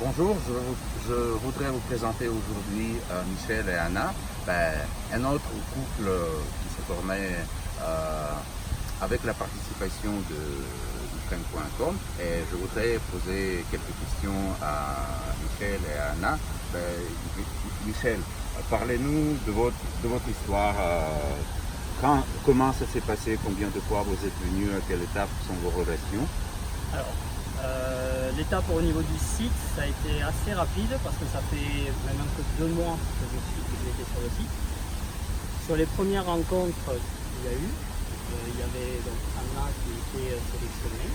Bonjour, je voudrais vous présenter aujourd'hui Michel et Anna, un autre couple qui s'est formé avec la participation de Ukraine.com, et je voudrais poser quelques questions à Michel et à Anna. Michel, parlez-nous de votre histoire. Comment ça s'est passé? Combien de fois vous êtes venus? À quelle étape sont vos relations? Alors, l'étape au niveau du site, ça a été assez rapide parce que ça fait maintenant que 2 mois que j'étais sur le site. Sur les premières rencontres qu'il y a eu, il y avait donc Anna qui était sélectionnée.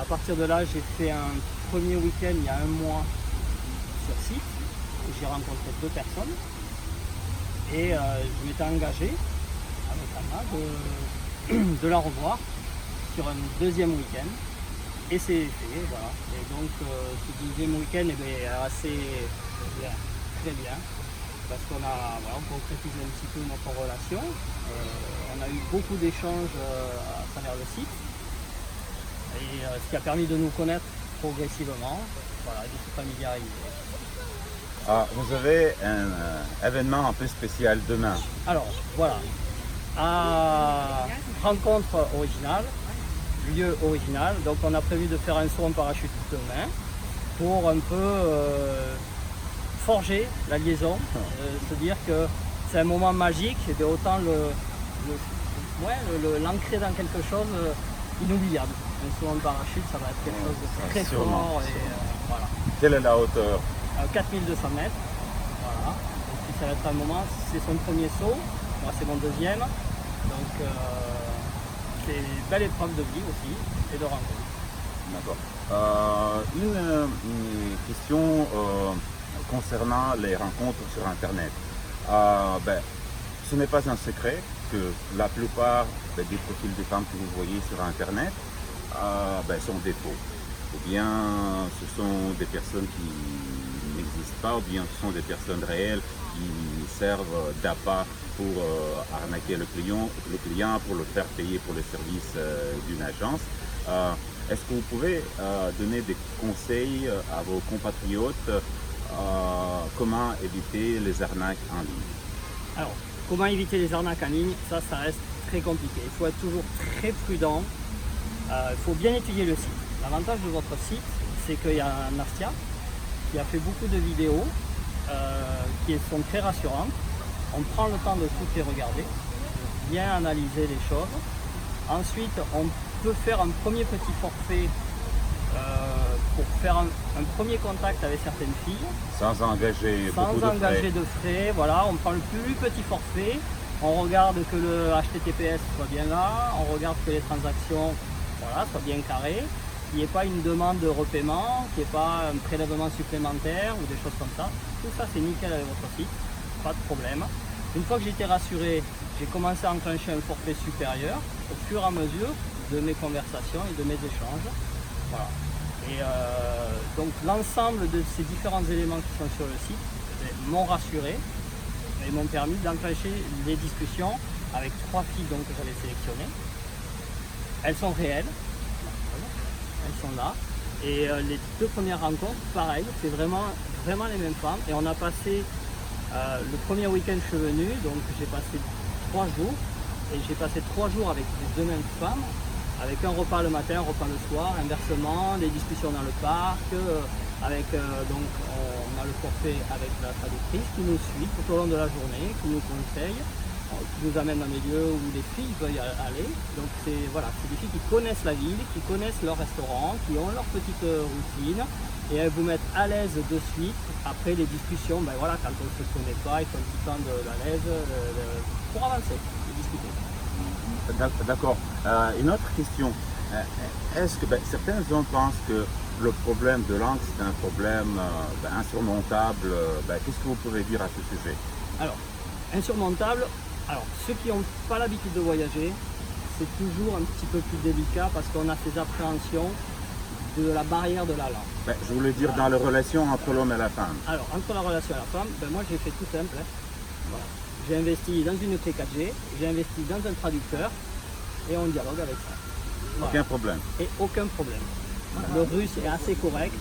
À partir de là, j'ai fait un premier week-end il y a 1 mois sur site où j'ai rencontré 2 personnes et je m'étais engagé avec Anna de la revoir sur un deuxième week-end. Et c'est fait, voilà. Et donc ce deuxième week-end est assez bien, très bien, parce qu'on a concrétisé un petit peu notre relation. On a eu beaucoup d'échanges à travers le site, et ce qui a permis de nous connaître progressivement, voilà, et de se familiariser. Vous avez un événement un peu spécial demain. Alors voilà, à rencontre originale, lieu original, donc on a prévu de faire un saut en parachute demain pour un peu forger la liaison, se dire que c'est un moment magique et de autant l'ancrer dans quelque chose inoubliable. Un saut en parachute, ça va être quelque chose de très fort. Voilà. Quelle est la hauteur? 4200 mètres, voilà. Donc, ça va être un moment, c'est son premier saut, moi c'est mon deuxième, donc c'est une belle épreuve de vie aussi et de rencontre. D'accord. Une question concernant les rencontres sur Internet. Ce n'est pas un secret que la plupart des profils des femmes que vous voyez sur Internet sont des faux. Ou bien ce sont des personnes qui n'existent pas, ou bien ce sont des personnes réelles qui servent d'appât pour arnaquer le client, pour le faire payer pour les services d'une agence. Est-ce que vous pouvez donner des conseils à vos compatriotes comment éviter les arnaques en ligne? Alors, comment éviter les arnaques en ligne? Ça reste très compliqué. Il faut être toujours très prudent. Il faut bien étudier le site. L'avantage de votre site, c'est qu'il y a Nastia qui a fait beaucoup de vidéos qui sont très rassurantes. On prend le temps de toutes les regarder, de bien analyser les choses. Ensuite, on peut faire un premier petit forfait pour faire un premier contact avec certaines filles. Sans engager de frais. Voilà, on prend le plus petit forfait. On regarde que le HTTPS soit bien là. On regarde que les transactions soient bien carrées. Qu'il n'y ait pas une demande de repaiement, qu'il n'y ait pas un prélèvement supplémentaire ou des choses comme ça. Tout ça, c'est nickel avec votre site. Pas de problème. Une fois que j'étais rassuré, j'ai commencé à enclencher un forfait supérieur au fur et à mesure de mes conversations et de mes échanges. Voilà. Et donc l'ensemble de ces différents éléments qui sont sur le site m'ont rassuré et m'ont permis d'enclencher les discussions avec 3 filles donc, que j'avais sélectionnées. Elles sont réelles, elles sont là. Et les 2 premières rencontres, pareil, c'est vraiment les mêmes femmes. Et on a passé le premier week-end, je suis venu, donc j'ai passé 3 jours. Et j'ai passé 3 jours avec les 2 mêmes femmes, avec un repas le matin, un repas le soir, inversement, des discussions dans le parc. Donc on a le forfait avec la traductrice qui nous suit tout au long de la journée, qui nous conseille, qui nous amène dans des lieux où les filles veulent aller. Donc c'est des filles qui connaissent la ville, qui connaissent leur restaurant, qui ont leur petite routine. Et elles vous mettent à l'aise de suite. Après les discussions, quand on ne se connaît pas, il faut un petit temps à l'aise pour avancer et discuter. D'accord. Une autre question. Est-ce que certains hommes pensent que le problème de langue c'est un problème insurmontable? Qu'est-ce que vous pouvez dire à ce sujet? Alors, insurmontable. Alors, ceux qui n'ont pas l'habitude de voyager, c'est toujours un petit peu plus délicat parce qu'on a ces appréhensions de la barrière de la langue. Je voulais dire dans la relation entre l'homme et la femme. Alors, entre la relation et la femme, moi j'ai fait tout simple. Voilà. J'ai investi dans une clé 4G, j'ai investi dans un traducteur et on dialogue avec ça. Aucun problème. Et aucun problème. Le russe est assez correct,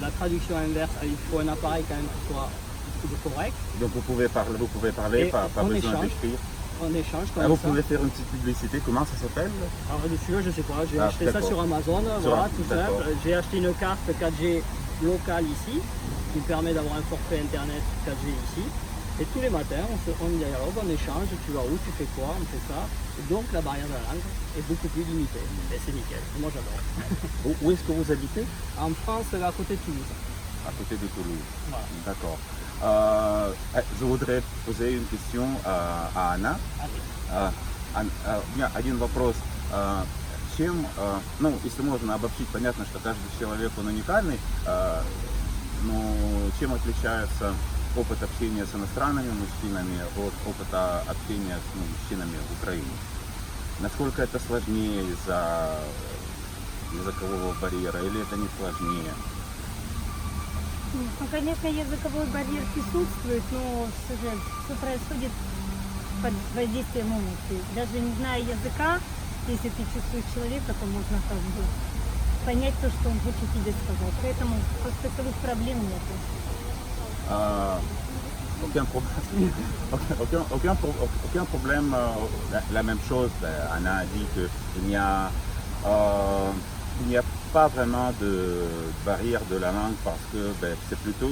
la traduction inverse, il faut un appareil quand même qui soit correct. Donc vous pouvez parler, Et pas on besoin échange. d'écrire. On échange comme Ah, vous ça. pouvez faire une petite publicité, comment ça s'appelle? Alors dessus, je sais pas, j'ai Ah, acheté ça d'accord. sur Amazon, Sur voilà, Am- tout d'accord. simple. J'ai acheté une carte 4G locale ici, qui me permet d'avoir un forfait internet 4G ici. Et tous les matins, on dialogue, on échange, tu vas où, tu fais quoi, on fait ça. Et donc la barrière de la langue est beaucoup plus limitée. Et c'est nickel, moi j'adore. Où est-ce que vous habitez? En France, à côté de Toulouse. À côté de Toulouse. Voilà. D'accord. Je voudrais poser une question à Анна. У меня один вопрос. Ну, если можно обобщить, понятно, что каждый человек, он уникальный, но чем отличается опыт общения с иностранными мужчинами от опыта общения с мужчинами в Украине? Насколько это сложнее из-за языкового барьера или это не сложнее? Ну, конечно, языковой барьер присутствует, но все происходит под воздействием эмоций. Даже не зная языка, если ты чувствуешь человека, то можно как бы понять то, что он хочет тебе сказать. Поэтому таковых проблем нет. Aucun problème. Aucun problème. La même chose. Anna a dit qu'il n'y a pas vraiment de barrière de la langue parce que c'est plutôt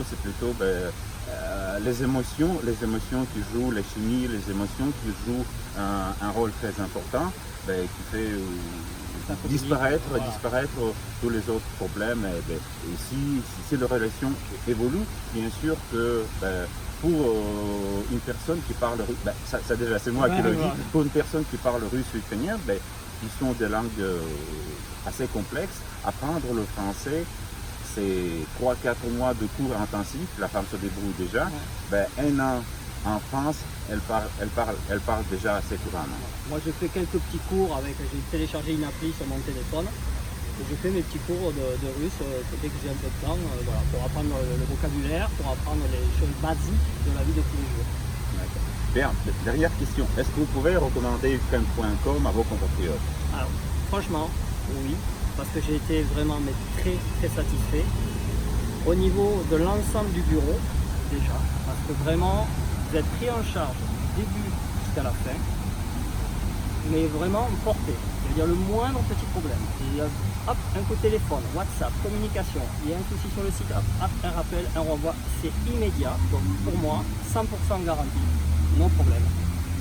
les émotions qui jouent, les chimies, les émotions qui jouent un rôle très important, qui fait disparaître tous les autres problèmes. Et si la relation évolue, bien sûr que pour une personne qui parle russe, ça déjà c'est moi qui le dis, pour une personne qui parle russe ou ukrainien, qui sont des langues assez complexes, apprendre le français, c'est 3-4 mois de cours intensifs, la femme se débrouille déjà. Un an en France, elle parle déjà assez couramment. Moi j'ai fait quelques petits cours j'ai téléchargé une appli sur mon téléphone et j'ai fait mes petits cours de russe dès que j'ai un peu de temps, voilà, pour apprendre le vocabulaire, pour apprendre les choses basiques de la vie de tous les jours. Bien, dernière question. Est-ce que vous pouvez recommander ukraine.com à vos compatriotes? Alors, franchement, oui, parce que j'ai été vraiment très satisfait. Au niveau de l'ensemble du bureau, déjà, parce que vraiment, vous êtes pris en charge du début jusqu'à la fin, mais vraiment porté. C'est-à-dire le moindre petit problème. Hop, un coup de téléphone, WhatsApp, communication, il y a un souci sur le site, hop, un rappel, un renvoi, c'est immédiat. Donc pour moi, 100% garantie, non problème.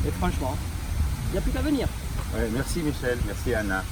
Et franchement, il n'y a plus qu'à venir. Ouais, merci Michel, merci Anna.